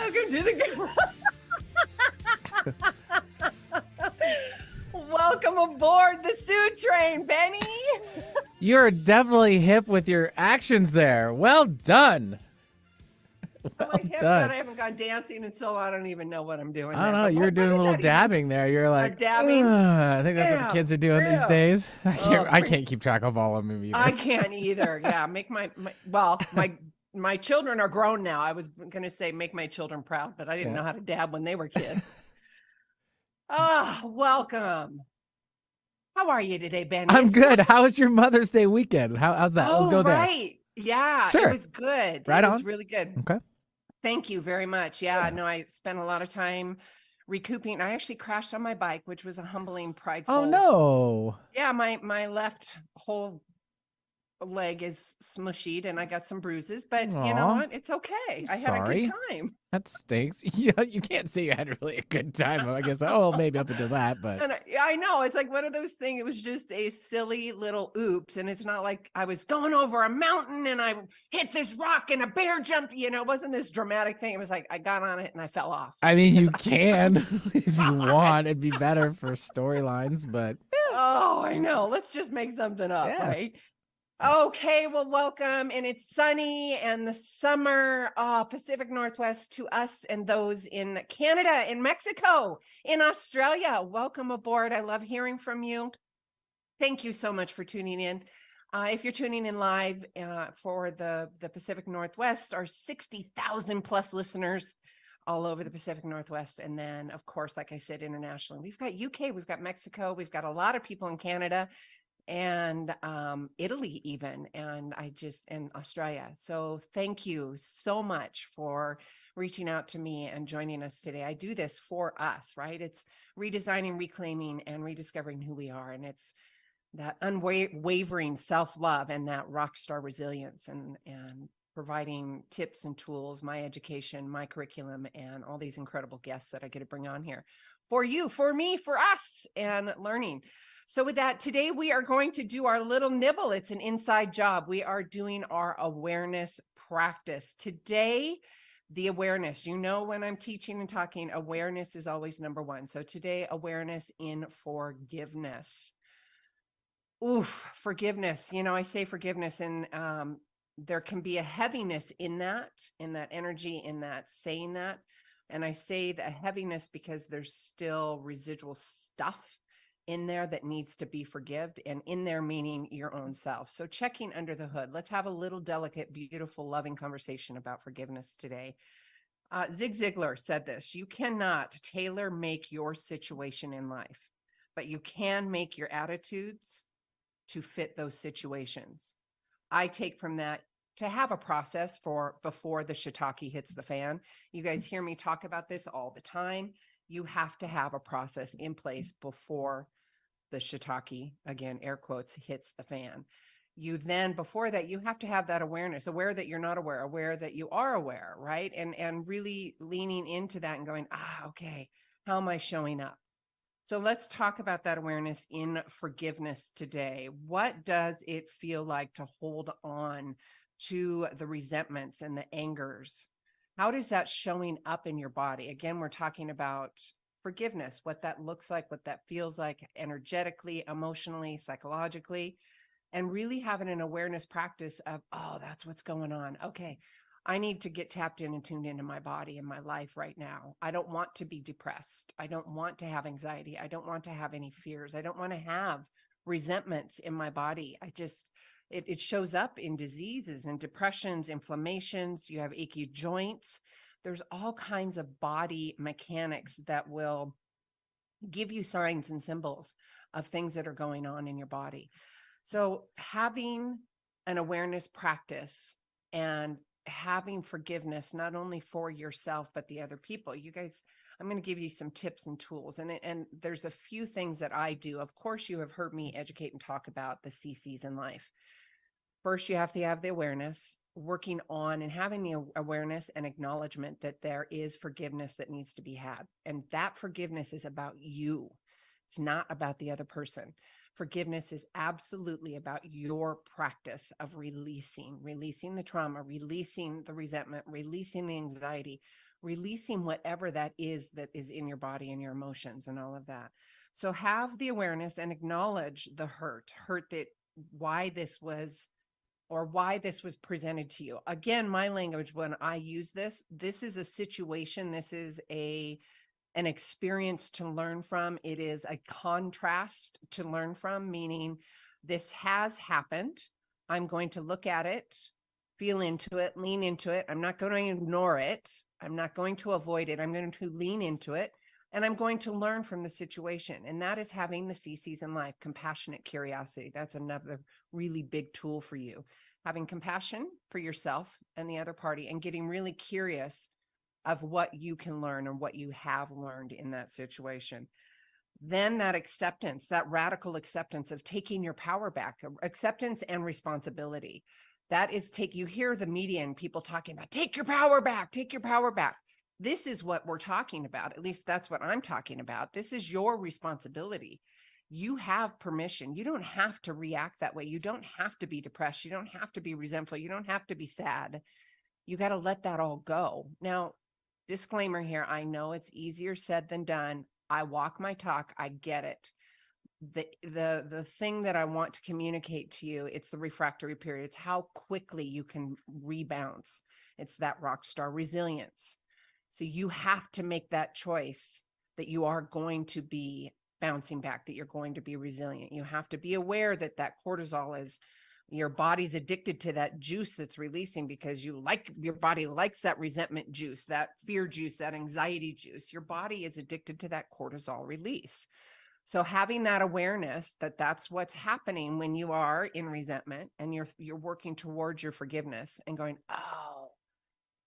Welcome to the Welcome aboard the Sue Train, Benny. You're definitely hip with your actions there. Well done. I'm like hip, but I haven't gone dancing in so long. I don't even know what I'm doing. I don't know. You're doing a little dabbing there. You're like dabbing. I think that's what the kids are doing these days. I can't keep track of all of them either. I can't either. Yeah, make my children are grown now. I was gonna say make my children proud, but I didn't know how to dab when they were kids. Welcome. How are you today, Benny? I'm good. How was your Mother's Day weekend? How's that? Let's go there. Right. Yeah, sure. It was good. Right it on. was really good. Okay. Thank you very much. Yeah, no, I spent a lot of time recouping. I actually crashed on my bike, which was a humbling, prideful. Oh no. Yeah, my left whole leg is smushied and I got some bruises, but you know what? It's okay. I had a good time. That stinks. Yeah, you can't say you had really a good time. I guess, maybe up until that, but. And I know, it's like one of those things. It was just a silly little oops. And it's not like I was going over a mountain and I hit this rock and a bear jumped, it wasn't this dramatic thing. It was like, I got on it and I fell off. I mean, you can, if you want, it'd be better for storylines, but. Oh, I know. Let's just make something up, right? Okay, well, welcome. And it's sunny and the summer, Pacific Northwest to us and those in Canada, in Mexico, in Australia. Welcome aboard. I love hearing from you. Thank you so much for tuning in. If you're tuning in live for the Pacific Northwest, our 60,000 plus listeners all over the Pacific Northwest. And then, of course, like I said, internationally, we've got UK, we've got Mexico, we've got a lot of people in Canada, and Italy even, and Australia. So thank you so much for reaching out to me and joining us today. I do this for us, right? It's redesigning, reclaiming, and rediscovering who we are. And it's that unwavering self-love and that rock star resilience and providing tips and tools, my education, my curriculum, and all these incredible guests that I get to bring on here for you, for me, for us, and learning. So with that, today we are going to do our little nibble. It's an inside job. We are doing our awareness practice. Today, the awareness, when I'm teaching and talking, awareness is always number one. So today, awareness in forgiveness. Forgiveness. I say forgiveness, and there can be a heaviness in that energy, in that saying that. And I say the heaviness because there's still residual stuff in there that needs to be forgiven, and in there meaning your own self. So checking under the hood, let's have a little delicate, beautiful, loving conversation about forgiveness today. Zig Ziglar said this: you cannot tailor make your situation in life, but you can make your attitudes to fit those situations. I take from that to have a process for before the shiitake hits the fan. You guys hear me talk about this all the time. You have to have a process in place before the shiitake, again, air quotes, hits the fan. You then, before that, you have to have that awareness, aware that you're not aware, aware that you are aware, right? And really leaning into that and going, okay, how am I showing up? So let's talk about that awareness in forgiveness today. What does it feel like to hold on to the resentments and the angers? How does that showing up in your body? Again, we're talking about forgiveness, what that looks like, what that feels like energetically, emotionally, psychologically, and really having an awareness practice of, that's what's going on. Okay, I need to get tapped in and tuned into my body and my life right now. I don't want to be depressed. I don't want to have anxiety. I don't want to have any fears. I don't want to have resentments in my body. It shows up in diseases and depressions, inflammations. You have achy joints. There's all kinds of body mechanics that will give you signs and symbols of things that are going on in your body. So having an awareness practice and having forgiveness, not only for yourself, but the other people. You guys, I'm going to give you some tips and tools. And there's a few things that I do. Of course, you have heard me educate and talk about the CCs in life. First, you have to have the awareness, working on and having the awareness and acknowledgement that there is forgiveness that needs to be had. And that forgiveness is about you. It's not about the other person. Forgiveness is absolutely about your practice of releasing the trauma, releasing the resentment, releasing the anxiety, releasing whatever that is in your body and your emotions and all of that. So have the awareness and acknowledge the hurt that why this was presented to you. Again, my language when I use this is a situation, this is an experience to learn from. It is a contrast to learn from, meaning this has happened. I'm going to look at it, feel into it, lean into it. I'm not going to ignore it. I'm not going to avoid it. I'm going to lean into it, and I'm going to learn from the situation. And that is having the CCs in life, compassionate curiosity. That's another really big tool for you. Having compassion for yourself and the other party, and getting really curious of what you can learn and what you have learned in that situation. Then that acceptance, that radical acceptance of taking your power back, acceptance and responsibility. That is you hear the media and people talking about, take your power back, take your power back. This is what we're talking about. At least that's what I'm talking about. This is your responsibility. You have permission. You don't have to react that way. You don't have to be depressed. You don't have to be resentful. You don't have to be sad. You got to let that all go. Now, disclaimer here, I know it's easier said than done. I walk my talk. I get it. The thing that I want to communicate to you, it's the refractory period. It's how quickly you can rebound. It's that rock star resilience. So you have to make that choice that you are going to be bouncing back, that you're going to be resilient. You have to be aware that cortisol is, your body's addicted to that juice that's releasing, because your body likes that resentment juice, that fear juice, that anxiety juice. Your body is addicted to that cortisol release. So having that awareness that that's what's happening when you are in resentment and you're working towards your forgiveness and going, oh,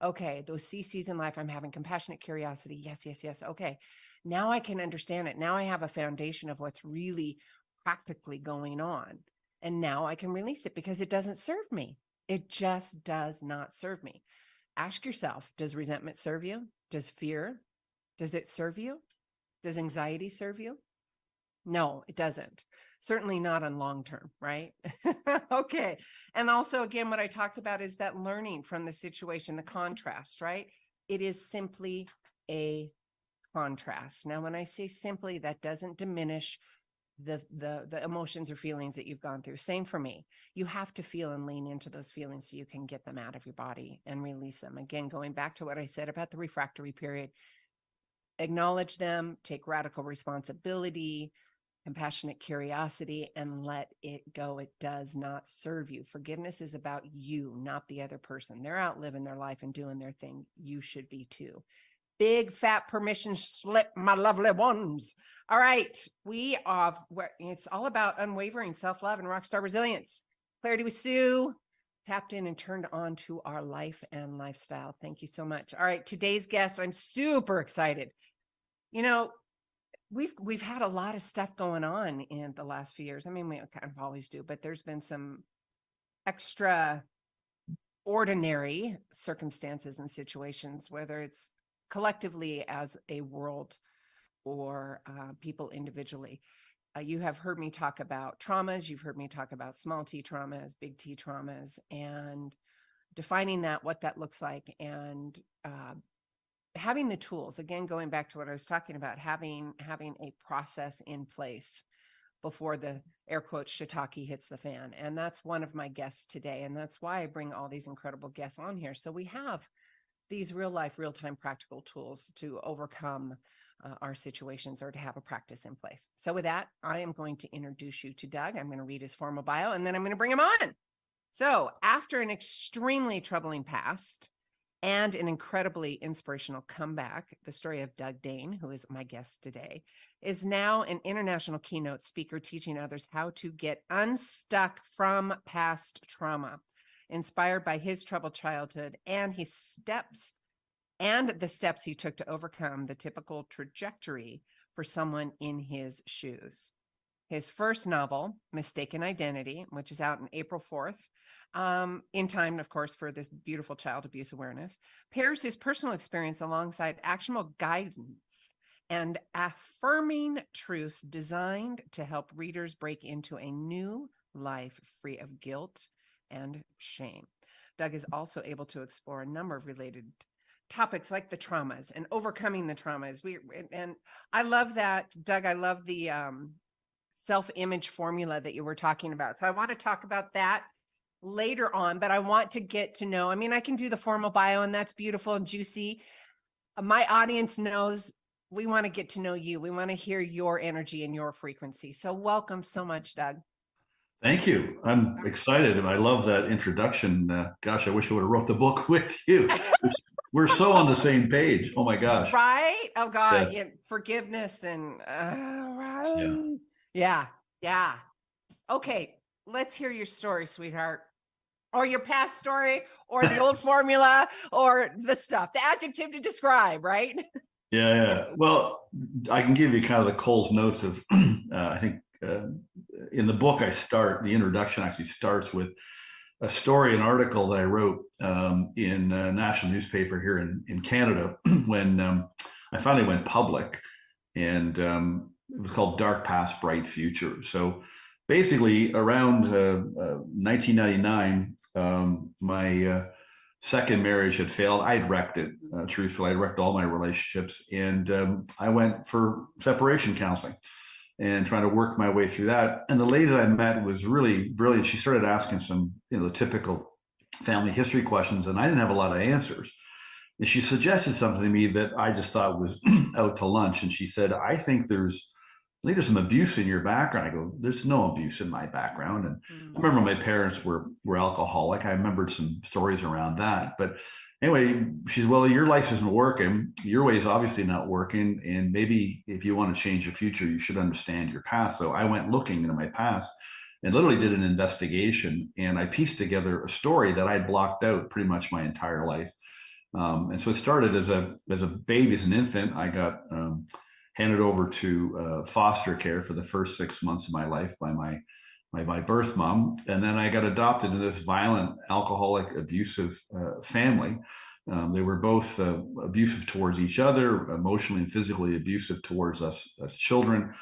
okay, those CCs in life, I'm having compassionate curiosity. Yes, yes, yes. Okay. Now I can understand it. Now I have a foundation of what's really practically going on. And now I can release it because it doesn't serve me. It just does not serve me. Ask yourself, does resentment serve you? Does fear, does it serve you? Does anxiety serve you? No, it doesn't. Certainly not on long term, right? Okay. And also, again, what I talked about is that learning from the situation, the contrast, right? It is simply a contrast. Now, when I say simply, that doesn't diminish the emotions or feelings that you've gone through. Same for me. You have to feel and lean into those feelings so you can get them out of your body and release them. Again, going back to what I said about the refractory period, acknowledge them, take radical responsibility, compassionate curiosity, and let it go. It does not serve you. Forgiveness is about you, not the other person. They're out living their life and doing their thing. You should be too. Big fat permission slip, my lovely ones. All right. It's all about unwavering self-love and rockstar resilience. Clarity with Sue, tapped in and turned on to our life and lifestyle. Thank you so much. All right. Today's guest, I'm super excited. You know, we've had a lot of stuff going on in the last few years. I mean, we kind of always do, but there's been some extra ordinary circumstances and situations, whether it's collectively as a world or people individually. You have heard me talk about traumas. You've heard me talk about small T traumas, big T traumas, and defining that, what that looks like, and having the tools. Again, going back to what I was talking about, having a process in place before the air quotes shiitake hits the fan. And that's one of my guests today. And that's why I bring all these incredible guests on here. So we have these real life, real-time practical tools to overcome our situations or to have a practice in place. So with that, I am going to introduce you to Doug. I'm going to read his formal bio and then I'm going to bring him on. So after an extremely troubling past and an incredibly inspirational comeback, the story of Doug Dane, who is my guest today, is now an international keynote speaker teaching others how to get unstuck from past trauma, inspired by his troubled childhood and the steps he took to overcome the typical trajectory for someone in his shoes. His first novel, Mistaken Identity, which is out on April 4th, in time, of course, for this beautiful child abuse awareness, pairs his personal experience alongside actionable guidance and affirming truths designed to help readers break into a new life free of guilt and shame. Doug is also able to explore a number of related topics like the traumas and overcoming the traumas. And I love that, Doug. I love the self-image formula that you were talking about. So I want to talk about that later on, but I want to get to know, I mean, I can do the formal bio and that's beautiful and juicy. My audience knows we want to get to know you. We want to hear your energy and your frequency. So welcome so much, Doug. Thank you. I'm excited, and I love that introduction. Gosh, I wish I would have wrote the book with you. We're so on the same page. Oh my gosh. Right? Oh God, Yeah. yeah, forgiveness and Yeah. yeah. Okay, let's hear your story, sweetheart. Or your past story, or the old formula, or the stuff, the adjective to describe, right? Yeah. Well, I can give you kind of the Cole's notes of, I think in the book, the introduction actually starts with a story, an article that I wrote in a national newspaper here in Canada when I finally went public. And it was called Dark Past, Bright Future. So basically, around 1999, my second marriage had failed. I'd wrecked it, truthfully. I'd wrecked all my relationships. And I went for separation counseling and trying to work my way through that. And the lady that I met was really brilliant. She started asking some, the typical family history questions, and I didn't have a lot of answers. And she suggested something to me that I just thought was out to lunch. And she said, I think there's some abuse in your background. I go, there's no abuse in my background. And I remember my parents were alcoholic. I remembered some stories around that. But anyway, she's, well, your life isn't working. Your way is obviously not working. And maybe if you want to change your future, you should understand your past. So I went looking into my past and literally did an investigation. And I pieced together a story that I blocked out pretty much my entire life. And so it started as a baby, as an infant. I got handed over to foster care for the first 6 months of my life by my birth mom, and then I got adopted into this violent, alcoholic, abusive family. They were both abusive towards each other, emotionally and physically abusive towards us as children.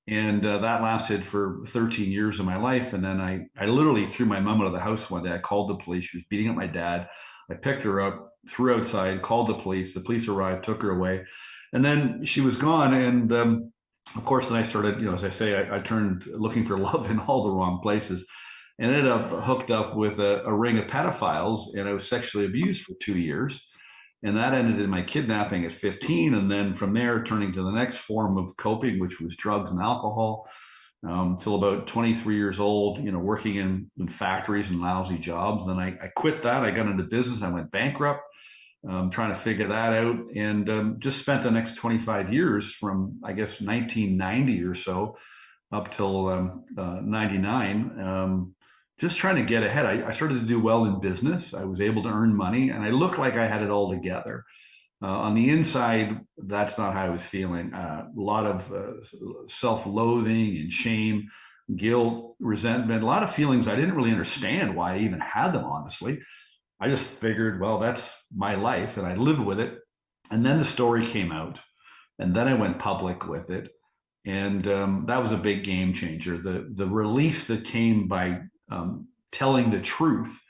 And that lasted for 13 years of my life. And then I literally threw my mom out of the house one day. I called the police. She was beating up my dad. I picked her up, threw her outside, called the police. The police arrived, took her away. And then she was gone. And of course, then I started, as I say, I turned looking for love in all the wrong places and ended up hooked up with a ring of pedophiles. And I was sexually abused for 2 years. And that ended in my kidnapping at 15. And then from there, turning to the next form of coping, which was drugs and alcohol, till about 23 years old, working in factories and lousy jobs. Then I quit that. I got into business. I went bankrupt, trying to figure that out. And just spent the next 25 years from, I guess, 1990 or so up till 99. Just trying to get ahead. I started to do well in business. I was able to earn money and I looked like I had it all together. On the inside, that's not how I was feeling. A lot of self-loathing and shame, guilt, resentment, a lot of feelings I didn't really understand why I even had them, honestly. I just figured, well, that's my life and I live with it. And then the story came out and then I went public with it. And that was a big game changer. The release that came by telling the truth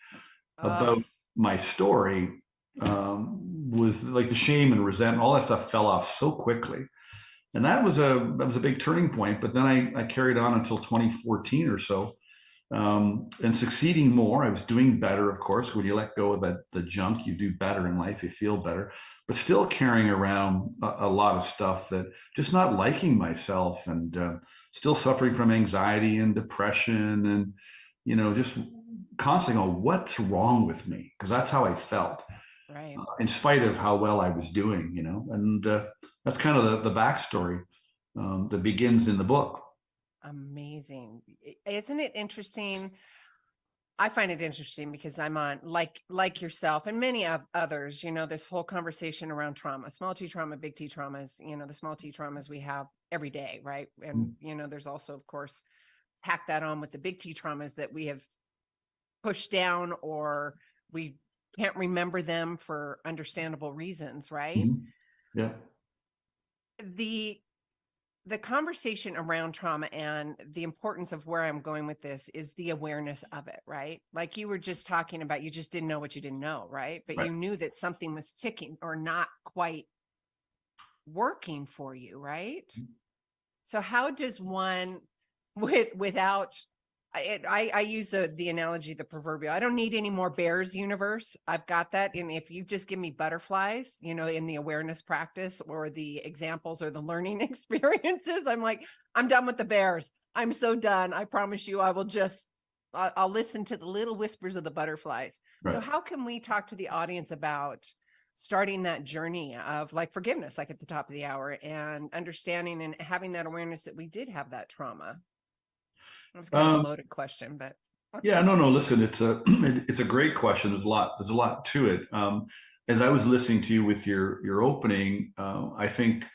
about my story was like the shame and resentment, all that stuff fell off so quickly. And that was a big turning point. But then I carried on until 2014 or so, and succeeding more. I was doing better, of course. When you let go of the junk, you do better in life, you feel better, but still carrying around a lot of stuff, that just not liking myself, and still suffering from anxiety and depression, and just constantly going, what's wrong with me? Because that's how I felt, Right. in spite of how well I was doing, and that's kind of the backstory that begins in the book. Amazing. Isn't it interesting? I find it interesting because I'm on like yourself and many others, this whole conversation around trauma, small T trauma, big T traumas, the small T traumas we have every day. Right. And, there's also, of course, pack that on with the big T traumas that we have pushed down, or we can't remember them for understandable reasons. Right. Mm-hmm. Yeah. the conversation around trauma and the importance of where I'm going with this is the awareness of it, right? Like you were just talking about, you just didn't know what you didn't know, right? But Right. you knew that something was ticking or not quite working for you, right? So how does one without I use the analogy, the proverbial, I don't need any more bears universe. I've got that. And if you just give me butterflies, you know, in the awareness practice or the examples or the learning experiences, I'm like, I'm done with the bears. I'm so done. I promise you, I will just, I'll listen to the little whispers of the butterflies. Right. So how can we talk to the audience about starting that journey of like forgiveness, like at the top of the hour, and understanding and having that awareness that we did have that trauma? It was kind of a loaded question, but Yeah, no. Listen, it's a it's a great question. There's a lot to it. As I was listening to you with your opening, I think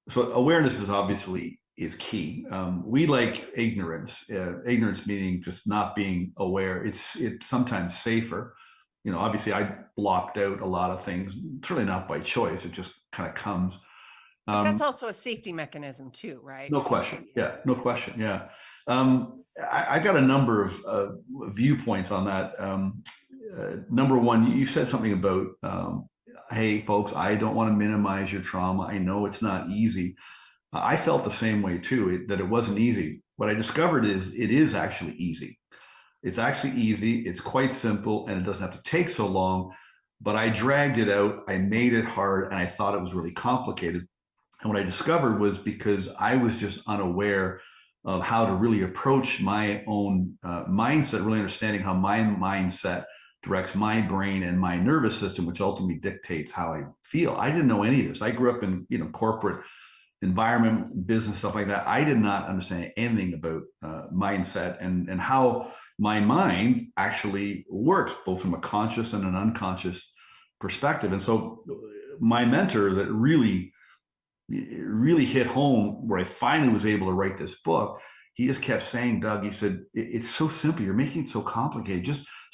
so. Awareness is obviously is key. We like ignorance. Ignorance meaning just not being aware. It's sometimes safer. You know, obviously, I blocked out a lot of things. It's really not by choice. It just kind of comes. but that's also a safety mechanism too, right? No question. Yeah, no question. Yeah. I got a number of viewpoints on that. Number one, you said something about, hey, folks, I don't want to minimize your trauma. I know it's not easy. I felt the same way too, that it wasn't easy. What I discovered is it is actually easy. It's actually easy. It's quite simple and it doesn't have to take so long, but I dragged it out. I made it hard and I thought it was really complicated. And what I discovered was because I was just unaware of how to really approach my own mindset, really understanding how my mindset directs my brain and my nervous system, which ultimately dictates how I feel. I didn't know any of this. I grew up in corporate environment, business, stuff like that. I did not understand anything about mindset and how my mind actually works, both from a conscious and an unconscious perspective. And so my mentor that really hit home, where I finally was able to write this book, he just kept saying, Doug, he said, it's so simple. You're making it so complicated.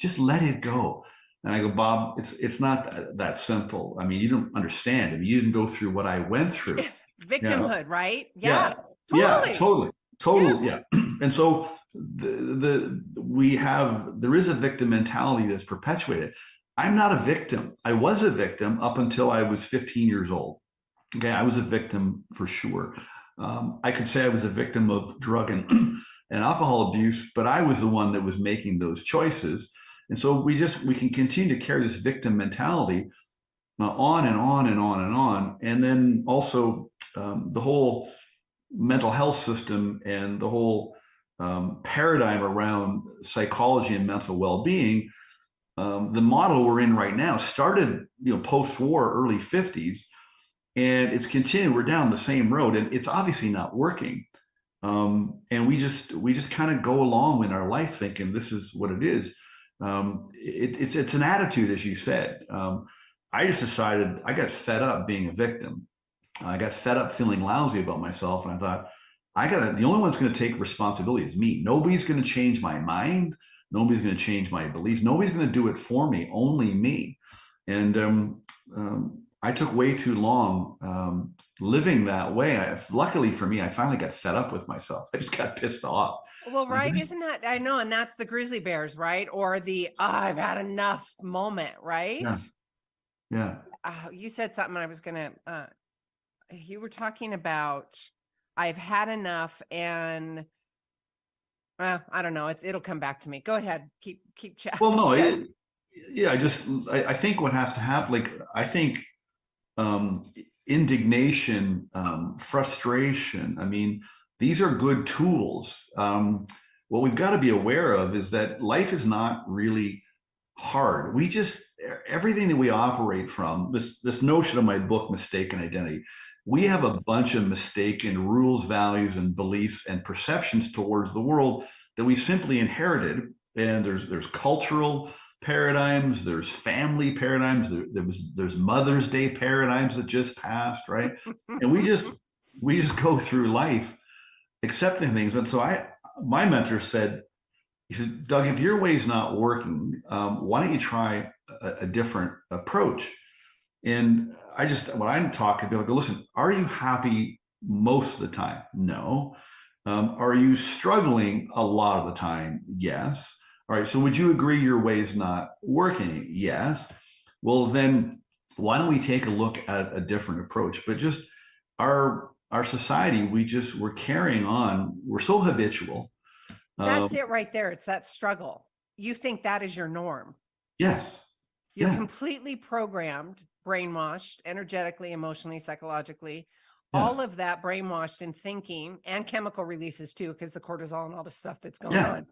Just let it go. And I go, Bob, it's not that simple. I mean, you don't understand. I mean, you didn't go through what I went through. Victimhood, right? Yeah. Totally. Totally. Yeah. And so there is a victim mentality that's perpetuated. I'm not a victim. I was a victim up until I was 15 years old. Okay, I was a victim for sure. I could say I was a victim of drug and, and alcohol abuse, but I was the one that was making those choices. And so we can continue to carry this victim mentality on and on and on and on. And then also the whole mental health system and the whole paradigm around psychology and mental well-being, the model we're in right now started, post-war, early 50s. And it's continuing. We're down the same road, and it's obviously not working. And we just kind of go along in our life thinking this is what it is. It's an attitude, as you said. I just decided I got fed up being a victim. I got fed up feeling lousy about myself, and I thought the only one that's going to take responsibility is me. Nobody's going to change my mind. Nobody's going to change my beliefs. Nobody's going to do it for me. Only me. And I took way too long living that way. Luckily for me, I finally got fed up with myself. I just got pissed off. Well, right. Isn't that, I know. And that's the grizzly bears, right? Or the, I've had enough moment, right? Yeah. You said something I was going to, you were talking about, I've had enough and I don't know. It'll come back to me. Go ahead. Keep chatting. Well, no, I think what has to happen, I think indignation, frustration. I mean, these are good tools. What we've got to be aware of is that life is not really hard. Everything that we operate from, this notion of my book, Mistaken Identity, we have a bunch of mistaken rules, values, and beliefs and perceptions towards the world that we simply inherited. And there's cultural paradigms, there's family paradigms, there's Mother's Day paradigms that just passed, right? And we just go through life accepting things. And so my mentor said, he said, Doug, if your way's not working, why don't you try a different approach? And when I'm talking, people go, listen, are you happy most of the time? No. Are you struggling a lot of the time? Yes. All right. So would you agree your way is not working? Yes. Well, then why don't we take a look at a different approach? But just our society, we're carrying on. We're so habitual. That's it right there. It's that struggle. You think that is your norm. Yes. You're Yeah. completely programmed, brainwashed, energetically, emotionally, psychologically, Yes. all of that brainwashed in thinking and chemical releases too, because the cortisol and all the stuff that's going Yeah.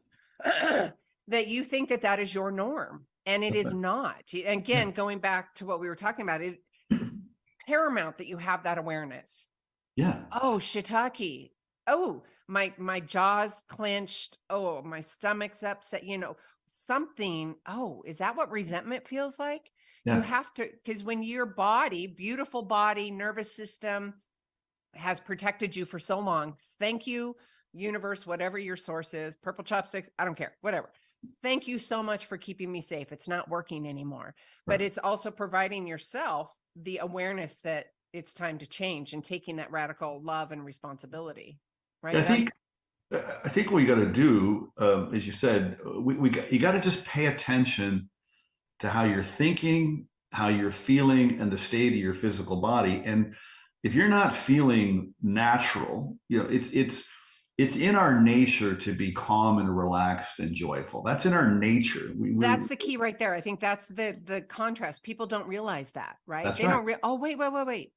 on, that you think that that is your norm. And it That's is right. not. And again, going back to what we were talking about, it paramount that you have that awareness. Yeah. Oh, shiitake. Oh, my jaws clenched. Oh, my stomach's upset. You know, something. Oh, is that what resentment feels like? You Yeah. have to, because when your body, beautiful body, nervous system has protected you for so long. Thank you, universe, whatever your source is, purple chopsticks, I don't care, whatever. Thank you so much for keeping me safe. It's not working anymore. But Right. it's also providing yourself the awareness that it's time to change and taking that radical love and responsibility. Right. I think what you got to do, as you said, you got to just pay attention to how you're thinking, how you're feeling, and the state of your physical body. And if you're not feeling natural, it's in our nature to be calm and relaxed and joyful. That's in our nature. That's the key right there. I think that's the contrast. People don't realize that, right? That's They right. don't oh, wait.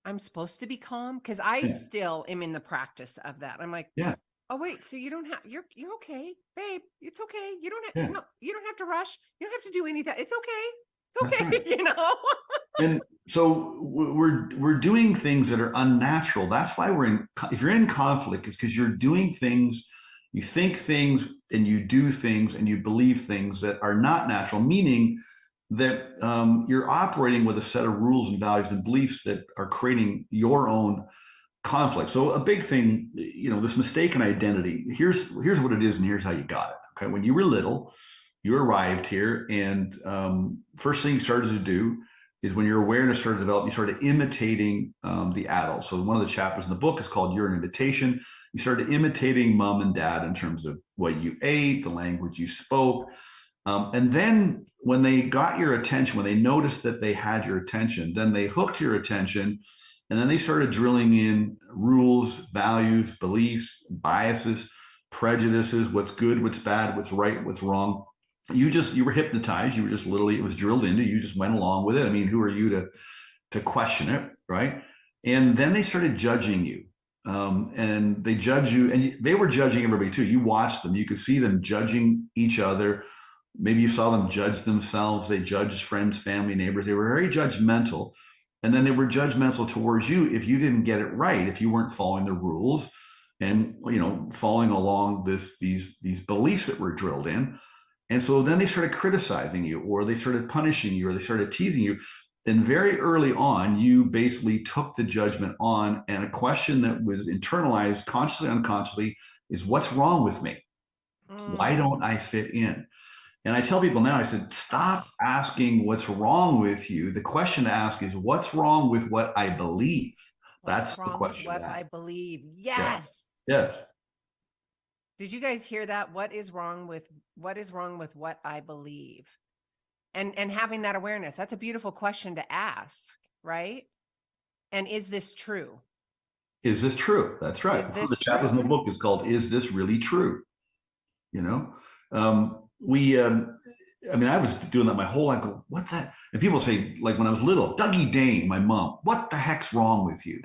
I'm supposed to be calm because I still am in the practice of that. I'm like, yeah. Oh, wait, so you don't have, you're okay, babe. It's okay. You don't have, Yeah. no, you don't have to rush. You don't have to do anything. It's okay. It's That's okay. right. You know? And so we're doing things that are unnatural. That's why if you're in conflict, it's because you're doing things, you think things and you do things and you believe things that are not natural, meaning that you're operating with a set of rules and values and beliefs that are creating your own conflict. So a big thing, this mistaken identity, here's what it is and here's how you got it. Okay. When you were little, you arrived here, and first thing you started to do is when your awareness started to develop, you started imitating the adults. So one of the chapters in the book is called You're an Imitation. You started imitating mom and dad in terms of what you ate, the language you spoke. And then when they got your attention, when they noticed that they had your attention, then they hooked your attention. And then they started drilling in rules, values, beliefs, biases, prejudices, what's good, what's bad, what's right, what's wrong. You were hypnotized. You were just literally, it was drilled into you. You just went along with it. I mean, who are you to question it, right? And then they started judging you. And they judge you, and they were judging everybody too. You watched them. You could see them judging each other. Maybe you saw them judge themselves. They judged friends, family, neighbors. They were very judgmental. And then they were judgmental towards you if you didn't get it right, if you weren't following the rules and, following along these beliefs that were drilled in. And so then they started criticizing you, or they started punishing you, or they started teasing you. And very early on, you basically took the judgment on. And a question that was internalized consciously, unconsciously is, what's wrong with me? Why don't I fit in? And I tell people now, I said, stop asking what's wrong with you. The question to ask is, what's wrong with what I believe? That's the question. What I believe. Yes. Yes. Did you guys hear that? What is wrong with what I believe? And having that awareness, that's a beautiful question to ask, right? And is this true? Is this true? That's right. One of the chapters in the book is called, Is This Really True? I was doing that my whole life. Go, what that? And people say, like when I was little, Dougie Dane, my mom, what the heck's wrong with you?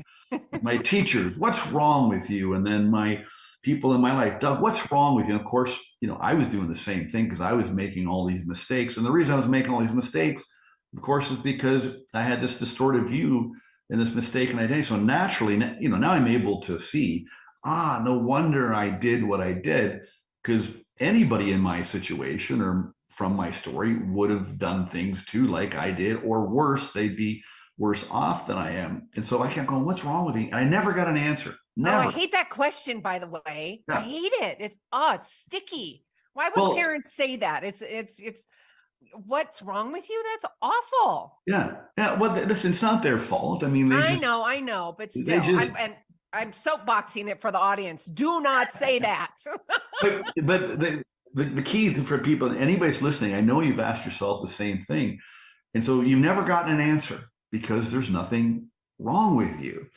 My teachers, what's wrong with you? And then my people in my life, Doug, what's wrong with you? And of course, I was doing the same thing because I was making all these mistakes. And the reason I was making all these mistakes, of course, is because I had this distorted view and this mistaken identity. So naturally, now I'm able to see, no wonder I did what I did, because anybody in my situation or from my story would have done things too, like I did, or worse, they'd be worse off than I am. And so I kept going, what's wrong with me? And I never got an answer. Never. Oh, I hate that question, by the way. Yeah. I hate it. It's sticky. Why would parents say that? It's what's wrong with you? That's awful. Yeah. Yeah. Well, listen, it's not their fault. I mean, I know, but still, I'm soapboxing it for the audience. Do not say that. but the key for people, anybody's listening, I know you've asked yourself the same thing. And so you've never gotten an answer because there's nothing wrong with you.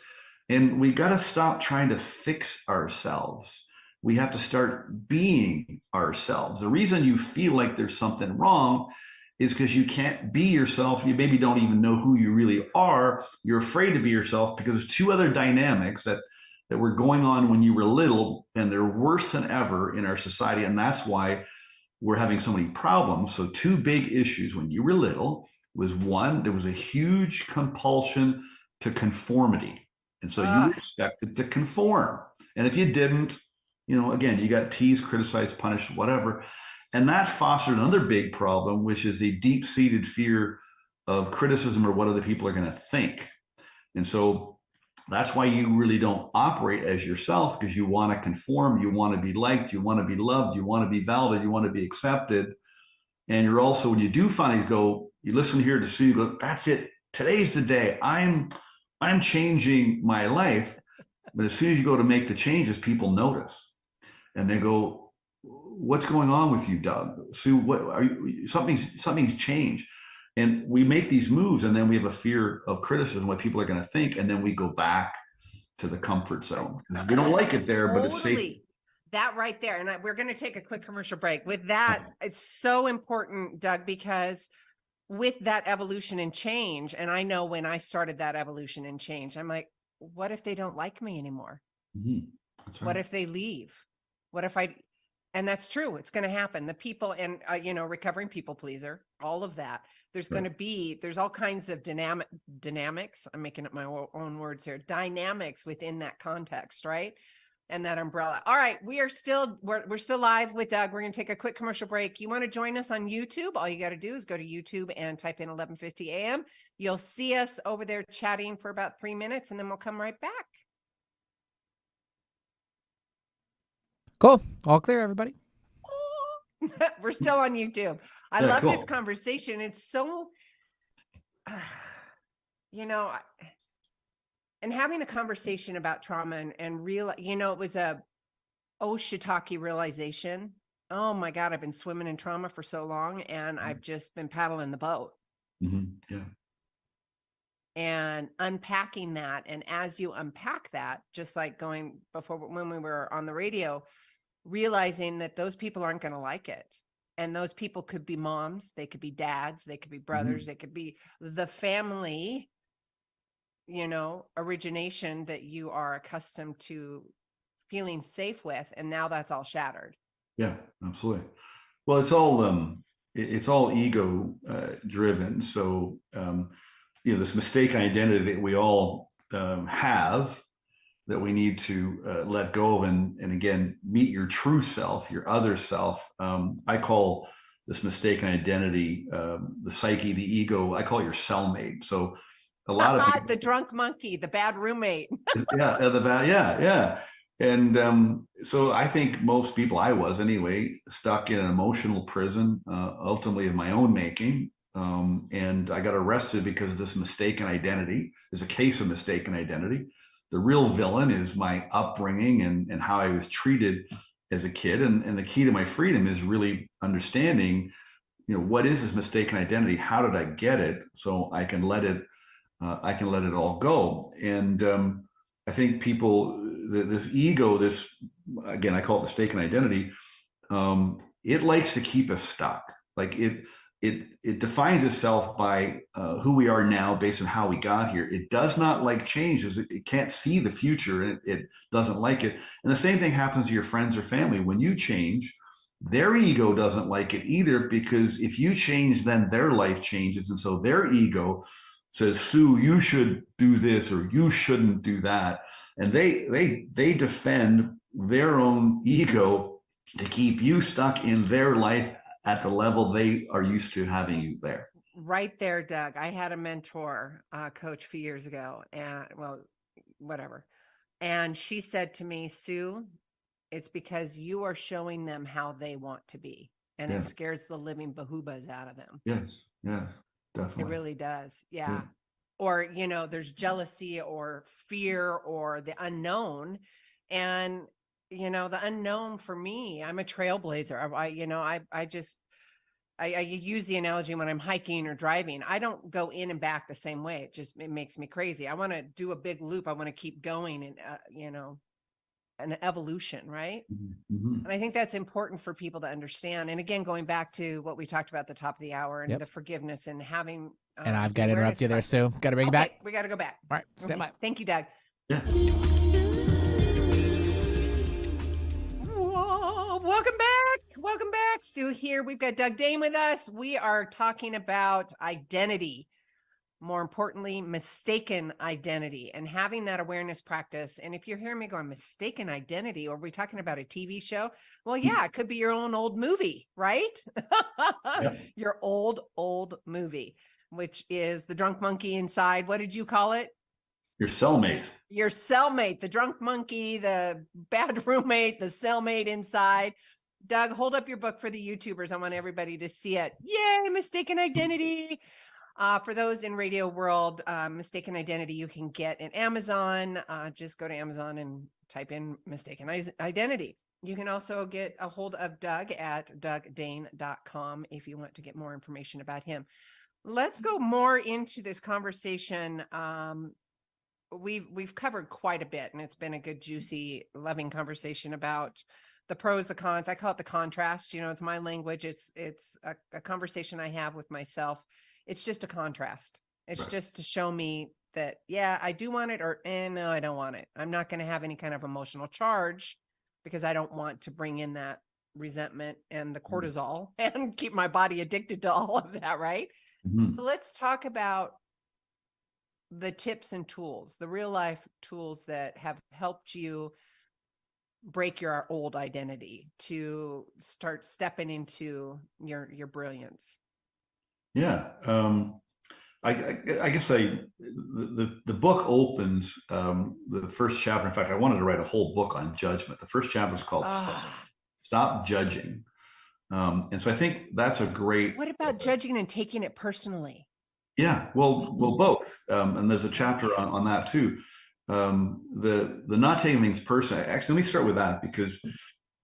And we got to stop trying to fix ourselves. We have to start being ourselves. The reason you feel like there's something wrong is because you can't be yourself. You maybe don't even know who you really are. You're afraid to be yourself because there's two other dynamics that were going on when you were little, and they're worse than ever in our society. And that's why we're having so many problems. So two big issues when you were little was, one, there was a huge compulsion to conformity. And so you were expected to conform. And if you didn't, again, you got teased, criticized, punished, whatever. And that fostered another big problem, which is a deep-seated fear of criticism or what other people are going to think. And so that's why you really don't operate as yourself, because you want to conform, you want to be liked, you want to be loved, you want to be validated, you want to be accepted. And you're also, when you do finally go, you listen here to Sue, you go, that's it. Today's the day. I'm changing my life. But as soon as you go to make the changes, people notice. And they go, what's going on with you, Doug? Sue, what are you? Something's changed. And we make these moves, and then we have a fear of criticism, what people are going to think, and then we go back to the comfort zone. We don't like it there, but it's safe. That right there. And we're going to take a quick commercial break. With that, it's so important, Doug, because with that evolution and change, and I know when I started that evolution and change, I'm like, what if they don't like me anymore? Mm-hmm. That's right. What if they leave? What if and that's true. It's going to happen. The people and, recovering people pleaser, all of that. There's going to be, there's all kinds of dynamics. I'm making up my own words here. Dynamics within that context, right? And that umbrella. All right. We're still live with Doug. We're going to take a quick commercial break. You want to join us on YouTube? All you got to do is go to YouTube and type in 1150 AM. You'll see us over there chatting for about 3 minutes, and then we'll come right back. Cool. All clear, everybody. We're still on YouTube. I love this conversation. It's so, and having a conversation about trauma and real, it was a shiitake realization. Oh my God, I've been swimming in trauma for so long, and I've just been paddling the boat. Mm-hmm. Yeah. And unpacking that. And as you unpack that, just like going before when we were on the radio, realizing that those people aren't going to like it. And those people could be moms, they could be dads, they could be brothers, Mm-hmm. they could be the family, origination that you are accustomed to feeling safe with. And now that's all shattered. Yeah, absolutely. Well, it's all ego driven. So, this mistaken identity that we all have, that we need to let go of, and again, meet your true self, your other self. I call this mistaken identity, the psyche, the ego, I call it your cellmate. So a lot of people, the drunk monkey, the bad roommate. yeah. And so I think most people, I was anyway, stuck in an emotional prison, ultimately of my own making. And I got arrested because of this mistaken identity. There's a case of mistaken identity. The real villain is my upbringing and how I was treated as a kid. And the key to my freedom is really understanding, what is this mistaken identity? How did I get it? So I can let it all go. And I think people, this ego, this, again, I call it mistaken identity. It likes to keep us stuck. Like it defines itself by who we are now based on how we got here. It does not like changes. It can't see the future, and it doesn't like it. And the same thing happens to your friends or family. When you change, their ego doesn't like it either, because if you change, then their life changes. And so their ego says, Sue, you should do this or you shouldn't do that. And they defend their own ego to keep you stuck in their life at the level they are used to having you there. Right there, Doug. I had a mentor, coach a few years ago, and whatever. And she said to me, Sue, it's because you are showing them how they want to be. And it scares the living behoobas out of them. Yes. Yeah, definitely. It really does. Yeah. or, you know, there's jealousy or fear or the unknown. And, you know, the unknown for me, I'm a trailblazer. I use the analogy when I'm hiking or driving. I don't go in and back the same way. It makes me crazy. I want to do a big loop. I want to keep going and, you know, an evolution, right? Mm-hmm. And I think that's important for people to understand. And again, going back to what we talked about at the top of the hour and the forgiveness and having. And I've got to interrupt you there, Sue. Got to bring you back. We got to go back. All right, stand by. Thank you, Doug. Yeah. Whoa, welcome back. Welcome back. Sue here. We've got Doug Dane with us. We are talking about identity. More importantly, mistaken identity and having that awareness practice. And if you're hearing me going, mistaken identity, or are we talking about a TV show? Well, yeah, it could be your own old movie, right? Yep. Your old movie, which is the drunk monkey inside. What did you call it? Your cellmate. Your cellmate, the drunk monkey, the bad roommate, the cellmate inside. Doug, hold up your book for the YouTubers. I want everybody to see it. Yay, mistaken identity. For those in radio world, mistaken identity, you can get in Amazon. Just go to Amazon and type in mistaken identity. You can also get a hold of Doug at dougdane.com if you want to get more information about him. Let's go more into this conversation. We've covered quite a bit, and it's been a good, juicy, loving conversation about the pros, the cons. I call it the contrast. You know, it's my language. It's a conversation I have with myself. It's just a contrast. It's Right. just to show me that, yeah, I do want it, or no, I don't want it. I'm not going to have any kind of emotional charge because I don't want to bring in that resentment and the cortisol and keep my body addicted to all of that, right? Mm-hmm. So let's talk about the tips and tools, the real life tools that have helped you break your old identity to start stepping into your brilliance. Yeah. I guess the book opens the first chapter. In fact, I wanted to write a whole book on judgment. The first chapter is called Stop Judging. And so I think that's a great. What about judging and taking it personally? Yeah, well, both. And there's a chapter on that too. The not taking things personally. Actually, let me start with that, because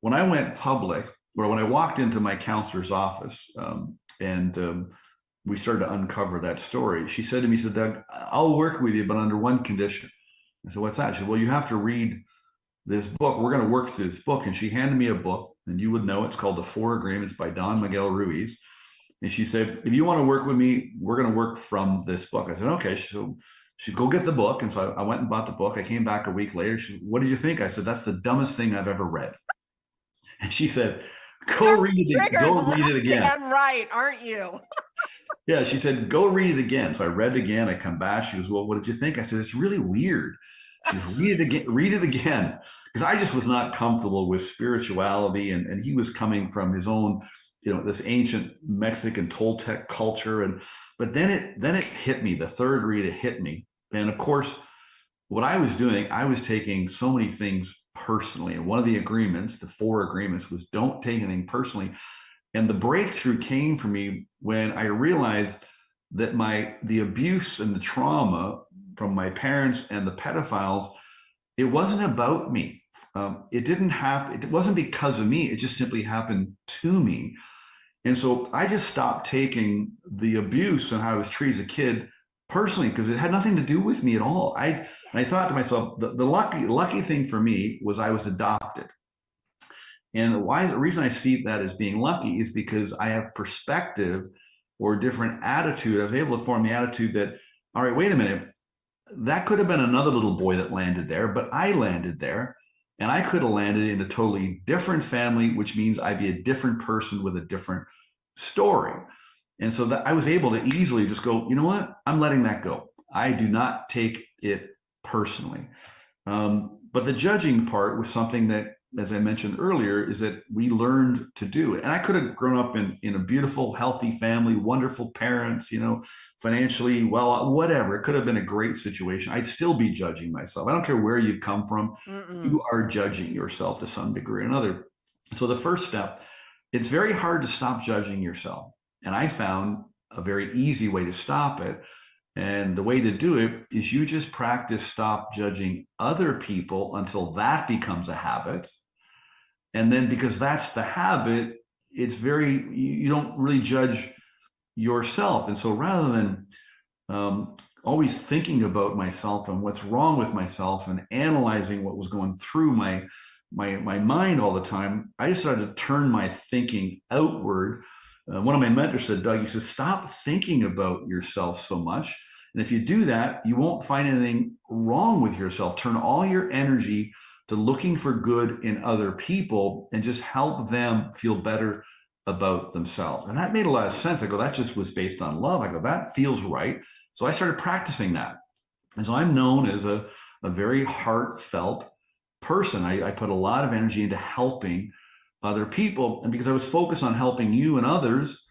when I went public, or when I walked into my counselor's office, and we started to uncover that story, she said to me, Doug, I'll work with you, but under one condition. I said, what's that? She said, well, you have to read this book. We're going to work through this book. And she handed me a book, and you would know it's called The Four Agreements by Don Miguel Ruiz. And she said, if you want to work with me, we're going to work from this book. I said, okay. So she'd go get the book. And so I went and bought the book. I came back a week later. She said, what did you think? I said, that's the dumbest thing I've ever read. And she said, go read it again. I'm right, aren't you? Yeah, she said, go read it again. So I read it again. I come back. She goes, well, what did you think? I said, it's really weird. She goes, read it again. Because I just was not comfortable with spirituality. And he was coming from his own, this ancient Mexican Toltec culture. But then it hit me. The third read, it hit me. And of course, what I was doing, I was taking so many things personally. And one of the agreements, the four agreements, was don't take anything personally. And the breakthrough came for me when I realized that the abuse and the trauma from my parents and the pedophiles, it wasn't about me. It didn't happen. It wasn't because of me. It just simply happened to me. And so I just stopped taking the abuse and how I was treated as a kid personally, because it had nothing to do with me at all. I thought to myself, the lucky thing for me was I was adopted. And the reason I see that as being lucky is because I have perspective or different attitude. I was able to form the attitude that, all right, wait a minute, that could have been another little boy that landed there, but I landed there, and I could have landed in a totally different family, which means I'd be a different person with a different story. And so that I was able to easily just go, you know what, I'm letting that go. I do not take it personally. But the judging part was something that, as I mentioned earlier, is that we learned to do it. And I could have grown up in a beautiful, healthy family, wonderful parents, financially well, whatever. It could have been a great situation. I'd still be judging myself. I don't care where you've come from. You are judging yourself to some degree or another. So the first step, it's very hard to stop judging yourself. And I found a very easy way to stop it. And the way to do it is you just practice stop judging other people until that becomes a habit. And then because that's the habit, it's you don't really judge yourself. And so rather than always thinking about myself and what's wrong with myself and analyzing what was going through my mind all the time, I started to turn my thinking outward. One of my mentors said, Doug, he says, stop thinking about yourself so much. And if you do that, you won't find anything wrong with yourself. Turn all your energy to looking for good in other people and just help them feel better about themselves. And that made a lot of sense. I go, that just was based on love. I go, that feels right. So I started practicing that. And so I'm known as a very heartfelt person. I put a lot of energy into helping other people. And because I was focused on helping you and others,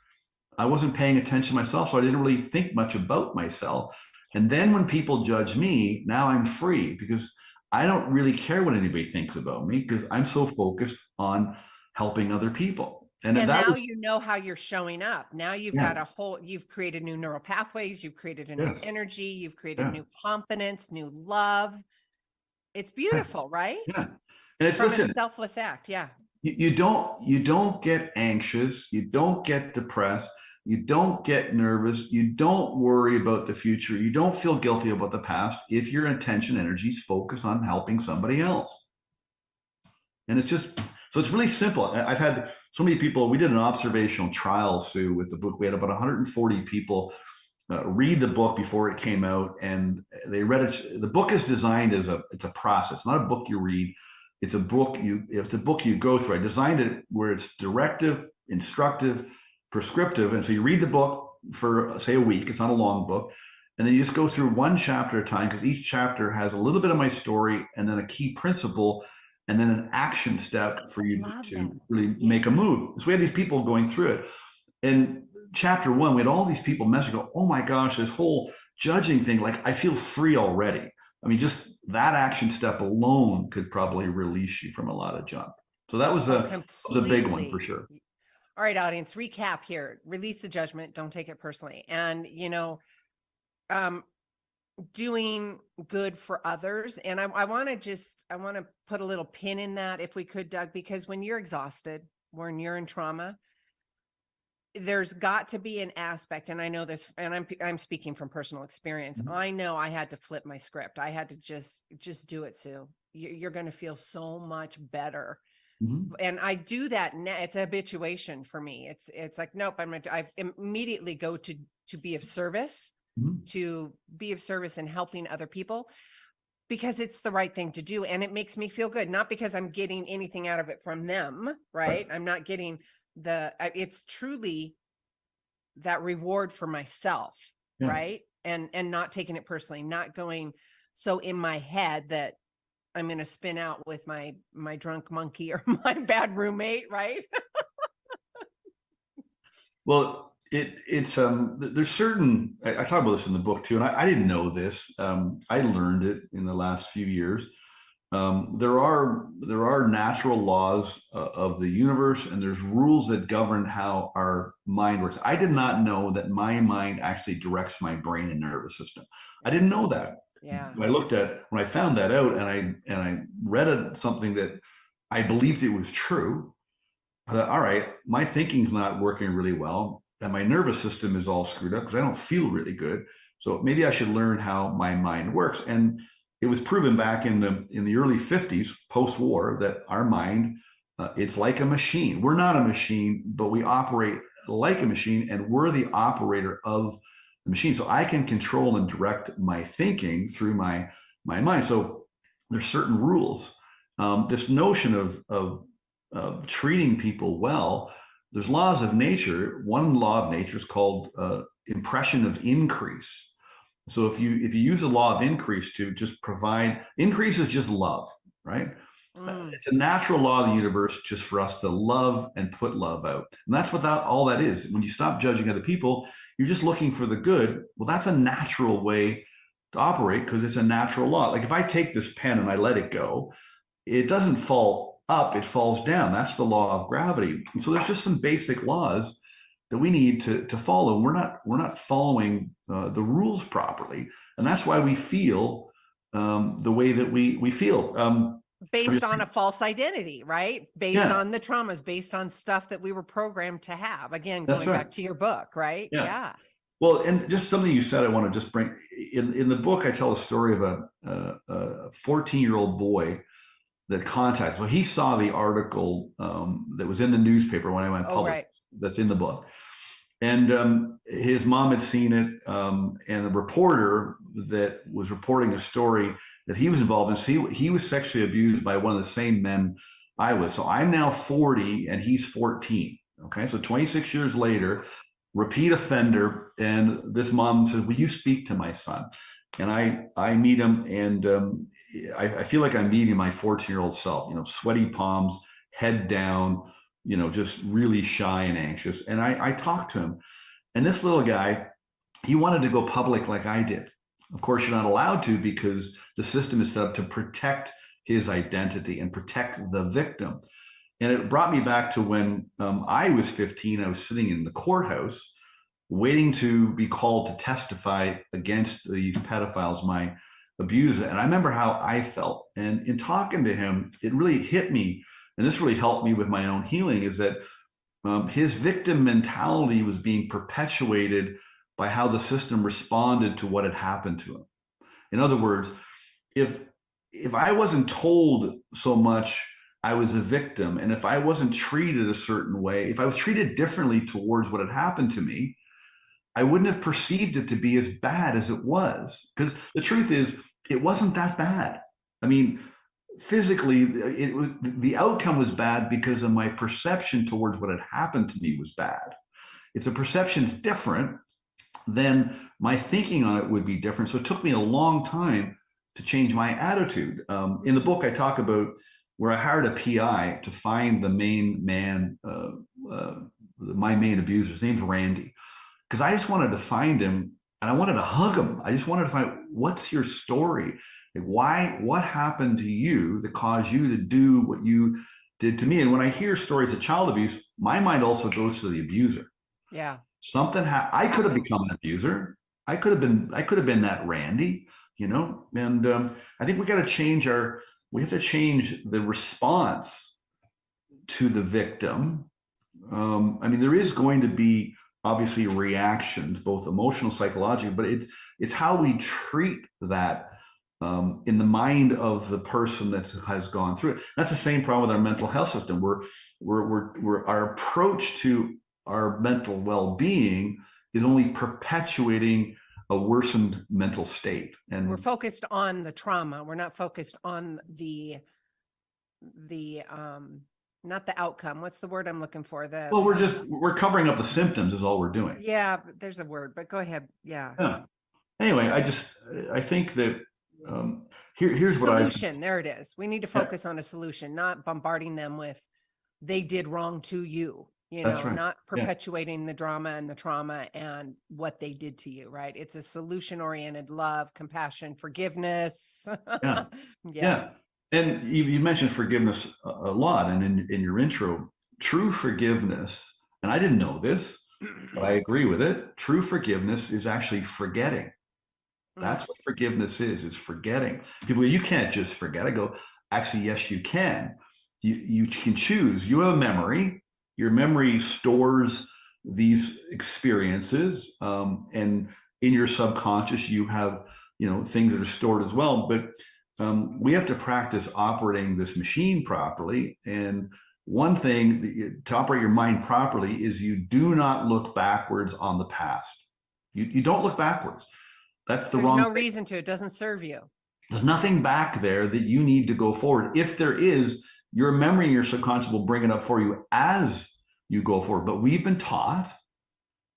I wasn't paying attention to myself. So I didn't really think much about myself. And then when people judge me, now I'm free because I don't really care what anybody thinks about me because I'm so focused on helping other people. And now you know how you're showing up. Now you've got you've created new neural pathways, you've created a new energy, you've created new confidence, new love. It's beautiful, right? Yeah. And it's a selfless act. Yeah. You don't get anxious, you don't get depressed, you don't get nervous, you don't worry about the future, you don't feel guilty about the past if your intention energy is focused on helping somebody else. And it's really simple. I've had so many people, we did an observational trial, Sue, with the book. We had about 140 people read the book before it came out, and they read it. The book is designed as it's a process, not a book you read. It's a book you go through. I designed it where it's directive, instructive, prescriptive. And so you read the book for, say, a week. It's not a long book. And then you just go through one chapter at a time because each chapter has a little bit of my story and then a key principle and then an action step for you to really make a move. So we had these people going through it. And chapter 1, we had all these people message, go, oh my gosh, this whole judging thing, like I feel free already. I mean, just that action step alone could probably release you from a lot of junk. So that was a big one for sure. All right, audience, recap here. Release the judgment. Don't take it personally. And, doing good for others. And I want to put a little pin in that if we could, Doug, because when you're exhausted, when you're in trauma, there's got to be an aspect, and I know this, and I'm speaking from personal experience. Mm-hmm. I know I had to flip my script. I had to just do it, Sue. You're going to feel so much better. Mm-hmm. And I do that now. It's a habituation for me. It's like, nope, I immediately go to be of service, mm-hmm. to be of service and helping other people because it's the right thing to do. And it makes me feel good, not because I'm getting anything out of it from them, right? I'm not getting it's truly that reward for myself, right? And not taking it personally, not going so in my head that I'm going to spin out with my drunk monkey or my bad roommate, right? Well, it's there's certain, I talk about this in the book too, and I didn't know this. I learned it in the last few years. There are natural laws of the universe, and there's rules that govern how our mind works. I did not know that my mind actually directs my brain and nervous system. I didn't know that. Yeah. When I found that out, and I read something that I believed it was true, I thought, all right, my thinking's not working really well, and my nervous system is all screwed up because I don't feel really good. So maybe I should learn how my mind works. And it was proven back in the early 50s, post-war, that our mind, it's like a machine. We're not a machine, but we operate like a machine, and we're the operator of the machine. So I can control and direct my thinking through my mind. So there's certain rules. This notion of treating people well, there's laws of nature. One law of nature is called impression of increase. So if you use the law of increase to just provide, increase is just love, right? It's a natural law of the universe just for us to love and put love out. And that's what all that is. When you stop judging other people, you're just looking for the good. Well, that's a natural way to operate because it's a natural law. Like if I take this pen and I let it go, it doesn't fall up, it falls down. That's the law of gravity. And so there's just some basic laws that we need to follow. We're not following the rules properly, and that's why we feel the way that we feel. Based on a false identity, right? Based Yeah. on the traumas, based on stuff that we were programmed to have. Again, That's going right. back to your book, right? Yeah. Well, and just something you said, I want to just bring in the book. I tell a story of a 14-year-old boy that contacts. Well, he saw the article that was in the newspaper when I went public. Right. That's in the book, and his mom had seen it, and the reporter that was reporting a story that he was involved in. So he was sexually abused by one of the same men I was. So I'm now 40 and he's 14. Okay, so 26 years later, repeat offender, and this mom says, "Will you speak to my son?" And I meet him, and I feel like I'm meeting my 14-year-old self. Sweaty palms, head down, just really shy and anxious. And I talked to him, and this little guy, he wanted to go public like I did. Of course, you're not allowed to, because the system is set up to protect his identity and protect the victim. And it brought me back to when I was 15. I was sitting in the courthouse waiting to be called to testify against these pedophiles, my abuser. And I remember how I felt. And in talking to him, it really hit me. And this really helped me with my own healing, is that his victim mentality was being perpetuated by how the system responded to what had happened to him. In other words, if I wasn't told so much I was a victim, and if I wasn't treated a certain way, if I was treated differently towards what had happened to me, I wouldn't have perceived it to be as bad as it was. Because the truth is, it wasn't that bad. I mean, physically, the outcome was bad because of my perception towards what had happened to me was bad. If the perception's different, then my thinking on it would be different. So it took me a long time to change my attitude. In the book, I talk about where I hired a PI to find the main man, my main abuser. His name's Randy, because I just wanted to find him and I wanted to hug him. I just wanted to find, what's your story? Like, what happened to you that caused you to do what you did to me? And when I hear stories of child abuse, my mind also goes to the abuser. Yeah. Something I could have become an abuser. I could have been that Randy, and I think we have to change the response to the victim. I mean, there is going to be obviously reactions, both emotional, psychological, but it's how we treat that in the mind of the person that has gone through it. That's the same problem with our mental health system. We're our approach to our mental well-being is only perpetuating a worsened mental state. And we're focused on the trauma. We're not focused on the not the outcome. What's the word I'm looking for? We're covering up the symptoms is all we're doing. Yeah, there's a word, but go ahead. Yeah. Anyway, I think that here's what solution. There it is. We need to focus on a solution, not bombarding them with they did wrong to you. That's right. Not perpetuating the drama and the trauma and what they did to you, right? It's a solution-oriented love, compassion, forgiveness. Yeah. And you mentioned forgiveness a lot. And in your intro, true forgiveness, and I didn't know this, but I agree with it. True forgiveness is actually forgetting. That's what forgiveness is. It's forgetting. People go, you can't just forget. I go, actually, yes, you can. You can choose. You have a memory. Your memory stores these experiences, and in your subconscious, you have things that are stored as well. But we have to practice operating this machine properly. And one thing to operate your mind properly is you do not look backwards on the past. You don't look backwards. That's the wrong. There's no reason to. It doesn't serve you. There's nothing back there that you need to go forward. If there is, your memory and your subconscious will bring it up for you as you go forward. But we've been taught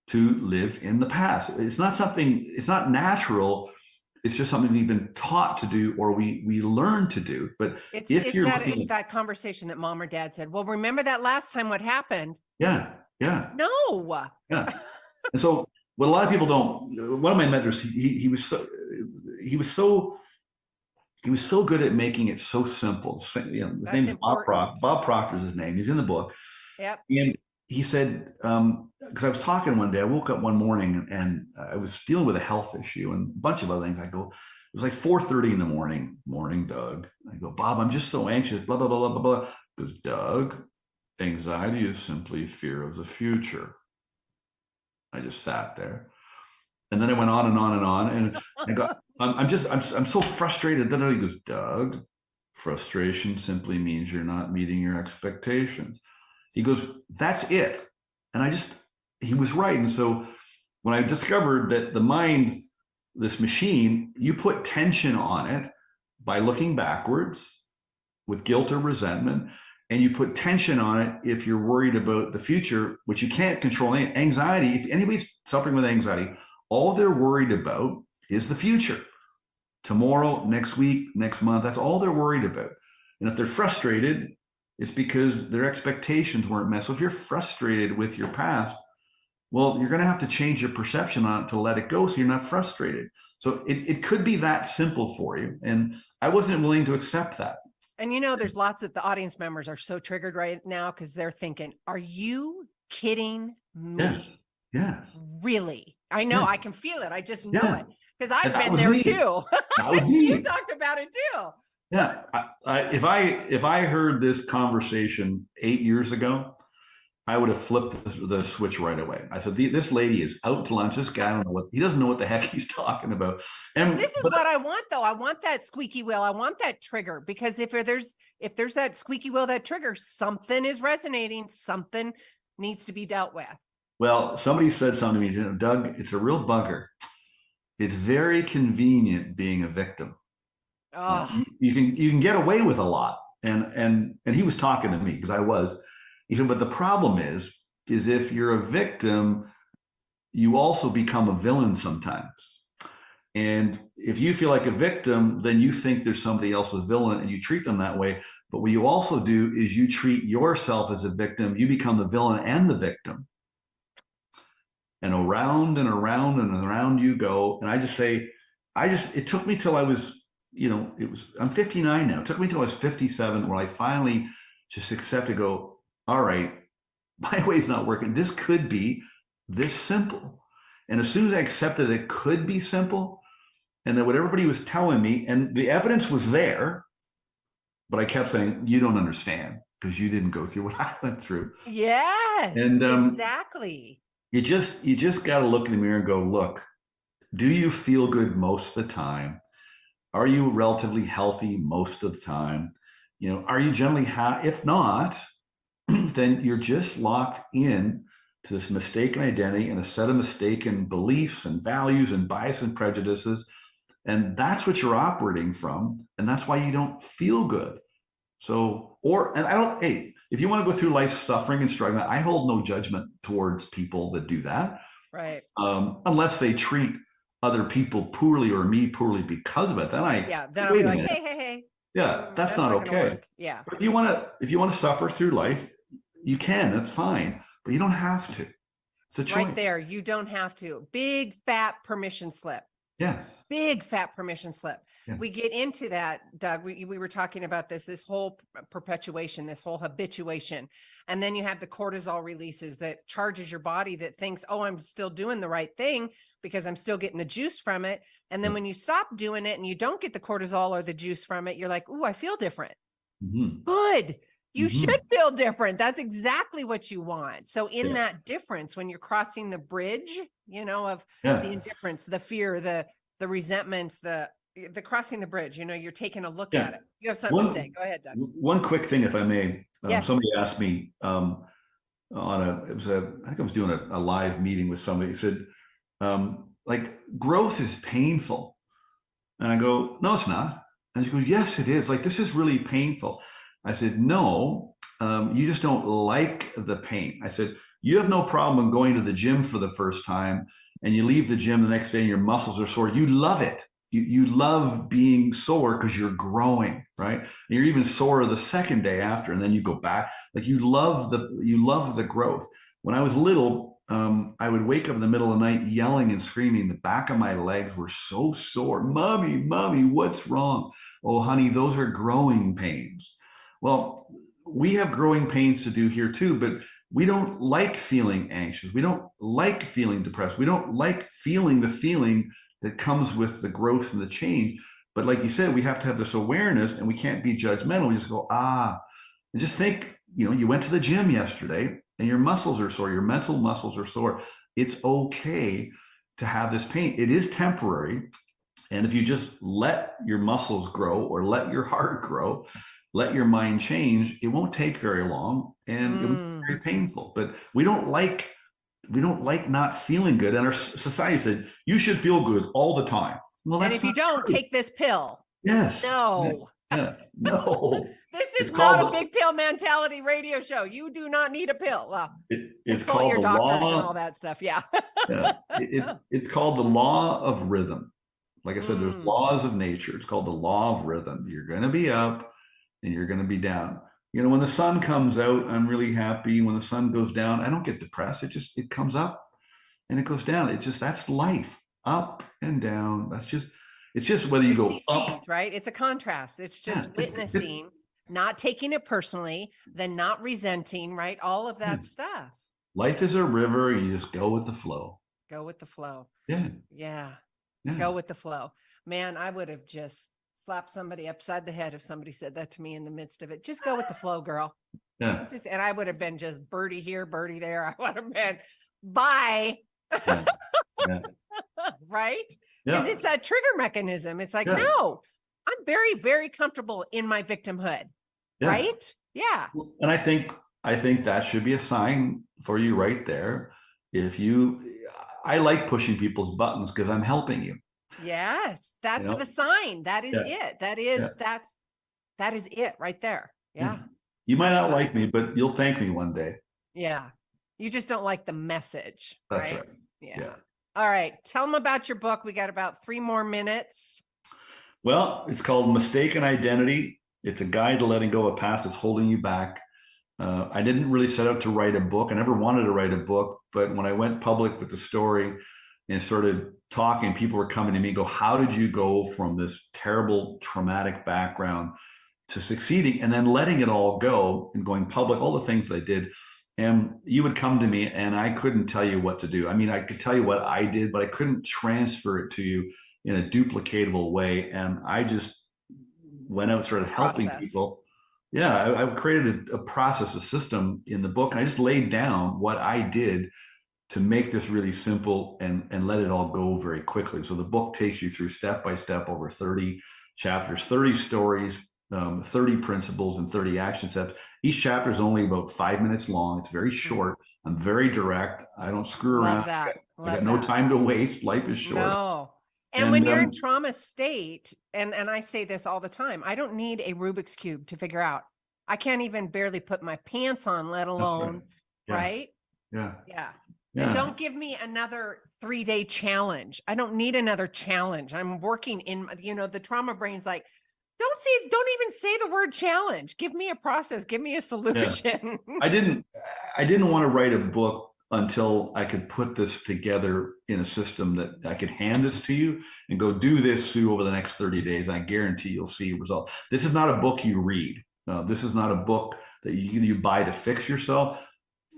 to live in the past. It's not natural. It's just something we've been taught to do, or we learn to do. But it's that conversation that mom or dad said, well, remember that last time what happened? Yeah. No. Yeah. And so what a lot of people don't, one of my mentors, he was so good at making it so simple. His name is Bob Proctor. Bob Proctor's his name. He's in the book. Yep. And he said, because I was talking one day, I woke up one morning and I was dealing with a health issue and a bunch of other things. I go, it was like 4:30 in the morning. Morning, Doug. I go, Bob, I'm just so anxious. Blah blah blah blah blah. He goes, Doug, anxiety is simply fear of the future. I just sat there, and then I went on and on and on, and I got, I'm so frustrated. Then he goes, Doug, frustration simply means you're not meeting your expectations. He goes, that's it. And he was right. And so when I discovered that the mind, this machine, you put tension on it by looking backwards with guilt or resentment, and you put tension on it if you're worried about the future, which you can't control. Anxiety, if anybody's suffering with anxiety, all they're worried about is the future. Tomorrow, next week, next month, that's all they're worried about. And if they're frustrated, it's because their expectations weren't met. So if you're frustrated with your past, well, you're going to have to change your perception on it to let it go so you're not frustrated. So it could be that simple for you. And I wasn't willing to accept that. And you know, there's lots of the audience members are so triggered right now because they're thinking, are you kidding me? Yes. Yes. Really? I know. Yeah. I can feel it. I just know Yeah. it because I've And that been was there me. too. That was me. You talked about it too. Yeah. If I heard this conversation 8 years ago, I would have flipped the switch right away. I said, this lady is out to lunch. This guy, he doesn't know what the heck he's talking about. And this is what I want, though. I want that squeaky wheel. I want that trigger, because if there's that squeaky wheel, that trigger, something is resonating. Something needs to be dealt with. Well, somebody said something to me, Doug, it's a real bugger. It's very convenient being a victim. You can get away with a lot. And he was talking to me because I was. He said, but the problem is if you're a victim, you also become a villain sometimes. And if you feel like a victim, then you think there's somebody else's villain and you treat them that way. But what you also do is you treat yourself as a victim. You become the villain and the victim. And around and around and around you go. And it took me till I was, I'm 59 now. It took me till I was 57 where I finally just accepted, go, all right, my way's not working. This could be this simple. And as soon as I accepted it could be simple, and that what everybody was telling me, and the evidence was there, but I kept saying, you don't understand because you didn't go through what I went through. Yes, and exactly. You just got to look in the mirror and go, look, do you feel good most of the time? Are you relatively healthy most of the time? Are you generally happy? If not, then you're just locked in to this mistaken identity and a set of mistaken beliefs and values and bias and prejudices. And that's what you're operating from. And that's why you don't feel good. So, if you want to go through life suffering and struggling, I hold no judgment towards people that do that. Right. Unless they treat other people poorly or me poorly because of it. Then I'll be like, hey. Yeah, that's not okay. Yeah. But if you want to suffer through life, you can. That's fine. But you don't have to. It's a choice. Right there. You don't have to. Big fat permission slip. Yes. Big fat permission slip. Yeah. We get into that, Doug. We were talking about this whole perpetuation, this whole habituation. And then you have the cortisol releases that charges your body that thinks, oh, I'm still doing the right thing because I'm still getting the juice from it. And then when you stop doing it and you don't get the cortisol or the juice from it, you're like, ooh, I feel different. Mm-hmm. Good. You should feel different. That's exactly what you want. So in that difference, when you're crossing the bridge, of the indifference, the fear, the resentments, the crossing the bridge, you're taking a look at it. You have something to say. Go ahead, Doug. One quick thing, if I may. Yes. Somebody asked me I think I was doing a live meeting with somebody. He said, growth is painful. And I go, no, it's not. And she goes, yes, it is. This is really painful. I said, no, you just don't like the pain. I said, you have no problem going to the gym for the first time and you leave the gym the next day and your muscles are sore. You love it. You love being sore because you're growing, right? And you're even sore the second day after, and then you go back. You love the growth. When I was little, I would wake up in the middle of the night yelling and screaming. The back of my legs were so sore. Mommy, what's wrong? Oh, honey, those are growing pains. Well, we have growing pains to do here too, but we don't like feeling anxious. We don't like feeling depressed. We don't like feeling the feeling that comes with the growth and the change. But like you said, we have to have this awareness, and we can't be judgmental. We just go, and just think, you went to the gym yesterday and your muscles are sore, your mental muscles are sore. It's okay to have this pain. It is temporary. And if you just let your muscles grow, or let your heart grow, let your mind change, it won't take very long, and it will be very painful. But we don't like not feeling good. And our society said, you should feel good all the time. Well, that's and if you don't, take this pill. Yes. No. Yeah. No. This is not a big pill mentality radio show. You do not need a pill. It's called your the doctors law and all that stuff. Yeah. It's called the law of rhythm. Like I said, there's laws of nature. It's called the law of rhythm. You're going to be up and you're going to be down. When the sun comes out, I'm really happy. When the sun goes down, I don't get depressed. It comes up and it goes down. That's life, up and down. It's just whether you go up, right? It's a contrast. It's just witnessing, not taking it personally, then not resenting, right? All of that stuff. Life is a river. You just go with the flow. Go with the flow. Yeah. Go with the flow. Man, I would have just slapped somebody upside the head if somebody said that to me in the midst of it. Just go with the flow, girl. Yeah. And I would have been just birdie here, birdie there. I would have been bye. Yeah. Right? Because it's that trigger mechanism. It's like, no, I'm very, very comfortable in my victimhood. Right? Yeah. And I think that should be a sign for you right there. I like pushing people's buttons because I'm helping you. Yes, that's the sign. That is it. That is it right there. Yeah. You might not like me, but you'll thank me one day. Yeah. You just don't like the message. That's right. Yeah. All right. Tell them about your book. We got about 3 more minutes. Well, it's called Mistaken Identity. It's a guide to letting go of past that's holding you back. I didn't really set out to write a book. I never wanted to write a book, but when I went public with the story and started talking, people were coming to me and go, how did you go from this terrible, traumatic background to succeeding and then letting it all go and going public, all the things I did? And you would come to me and I couldn't tell you what to do. I mean, I could tell you what I did, but I couldn't transfer it to you in a duplicatable way. And I just went out and started helping people. Yeah, I created a process, a system in the book. And I just laid down what I did to make this really simple and let it all go very quickly. So the book takes you through step by step over 30 chapters, 30 stories, 30 principles, and 30 action steps. Each chapter is only about 5 minutes long. It's very short. I'm very direct. I don't screw around. I got no time to waste. Life is short. No. And when you're in trauma state, and I say this all the time, I don't need a Rubik's Cube to figure out. I can't even barely put my pants on, let alone, right? Yeah. And don't give me another 3-day challenge. I don't need another challenge. I'm working in, the trauma brain's like, don't even say the word challenge. Give me a process. Give me a solution. Yeah. I didn't want to write a book until I could put this together in a system that I could hand this to you and go, do this, Sue, over the next 30 days. I guarantee you'll see results. This is not a book you read. This is not a book that you buy to fix yourself.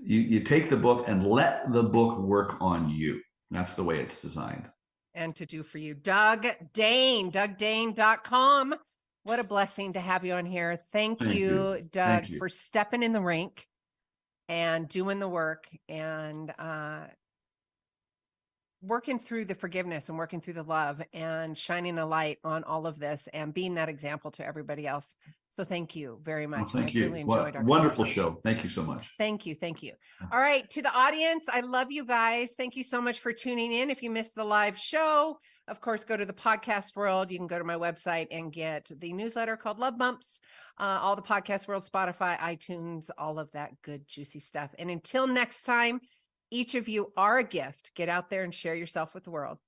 You take the book and let the book work on you. That's the way it's designed. And to do for you. Doug Dane, DougDane.com. What a blessing to have you on here. Thank you, Doug, for stepping in the rink and doing the work and working through the forgiveness and working through the love and shining a light on all of this and being that example to everybody else. So thank you very much. Well, thank you. Really enjoyed our wonderful show. Thank you so much. Thank you. All right. To the audience, I love you guys. Thank you so much for tuning in. If you missed the live show, of course, go to the podcast world. You can go to my website and get the newsletter called Love Bumps, all the podcast world, Spotify, iTunes, all of that good, juicy stuff. And until next time, each of you are a gift. Get out there and share yourself with the world.